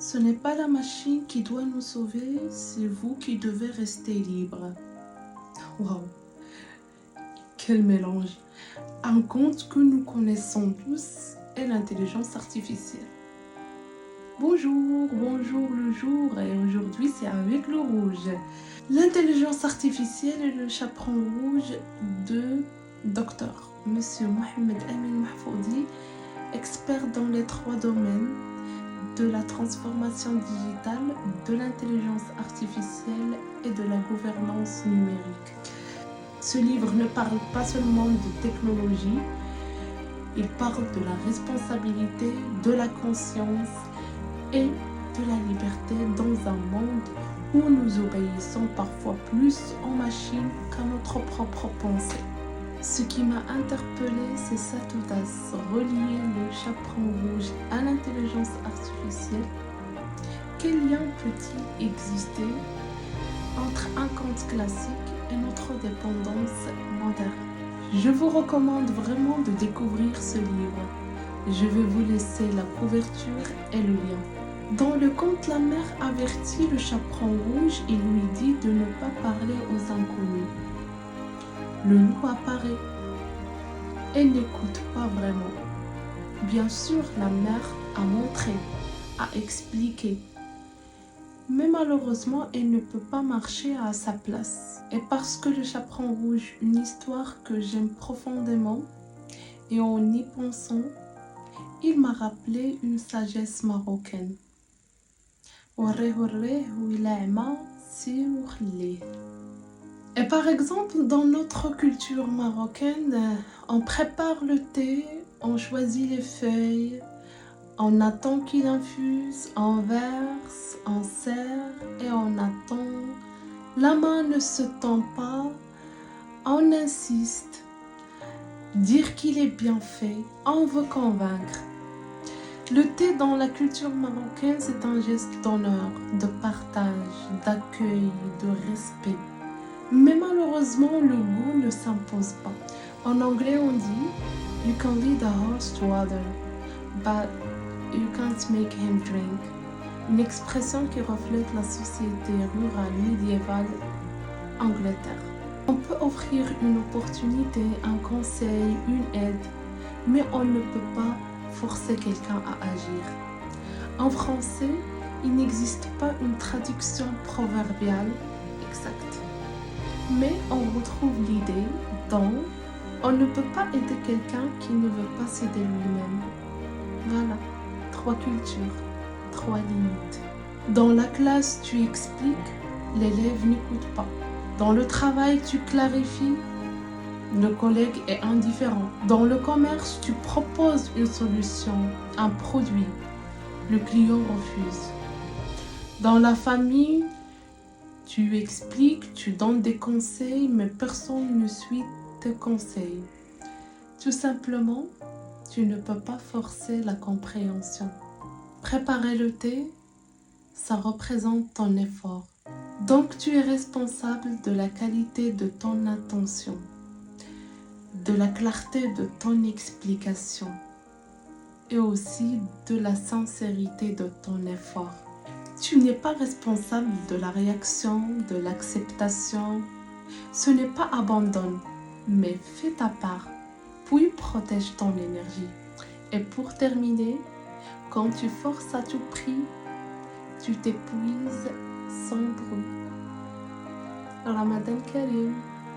Ce n'est pas la machine qui doit nous sauver, c'est vous qui devez rester libre. Waouh, quel mélange! Un conte que nous connaissons tous est l'intelligence artificielle. Bonjour, bonjour le jour, et aujourd'hui c'est avec le rouge. L'intelligence artificielle est le chaperon rouge de Dr. Monsieur Mohamed Amin Mahfoudi, expert dans les 3 domaines de la transformation digitale, de l'intelligence artificielle et de la gouvernance numérique. Ce livre ne parle pas seulement de technologie, il parle de la responsabilité, de la conscience et de la liberté dans un monde où nous obéissons parfois plus aux machines qu'à notre propre pensée. Ce qui m'a interpellée, c'est cette audace, relier le chaperon rouge à l'intelligence artificielle. Quel lien peut-il exister entre un conte classique et notre dépendance moderne? Je vous recommande vraiment de découvrir ce livre. Je vais vous laisser la couverture et le lien. Dans le conte, la mère avertit le chaperon rouge et lui dit de ne pas parler aux inconnus. Le loup apparaît et n'écoute pas vraiment. Bien sûr, la mère a montré, a expliqué, mais malheureusement, elle ne peut pas marcher à sa place. Et parce que le chaperon rouge, une histoire que j'aime profondément, et en y pensant, il m'a rappelé une sagesse marocaine. Et par exemple, dans notre culture marocaine, on prépare le thé, on choisit les feuilles, on attend qu'il infuse, on verse, on sert et on attend. La main ne se tend pas, on insiste. Dire qu'il est bien fait, on veut convaincre. Le thé dans la culture marocaine, c'est un geste d'honneur, de partage, d'accueil, de respect. Mais malheureusement, le goût ne s'impose pas. En anglais, on dit « You can lead a horse to water, but you can't make him drink ». Une expression qui reflète la société rurale médiévale Angleterre. On peut offrir une opportunité, un conseil, une aide, mais on ne peut pas forcer quelqu'un à agir. En français, il n'existe pas une traduction proverbiale exacte. Mais on retrouve l'idée dans « on ne peut pas aider quelqu'un qui ne veut pas s'aider lui-même ». Voilà, 3 cultures, 3 limites. Dans la classe, tu expliques, l'élève n'écoute pas. Dans le travail, tu clarifies, le collègue est indifférent. Dans le commerce, tu proposes une solution, un produit, le client refuse. Dans la famille, tu expliques, tu donnes des conseils, mais personne ne suit tes conseils. Tout simplement, tu ne peux pas forcer la compréhension. Préparer le thé, ça représente ton effort. Donc tu es responsable de la qualité de ton attention, de la clarté de ton explication et aussi de la sincérité de ton effort. Tu n'es pas responsable de la réaction, de l'acceptation. Ce n'est pas abandonne, mais fais ta part, puis protège ton énergie. Et pour terminer, quand tu forces à tout prix, tu t'épuises sans bruit. Ramadan Karim.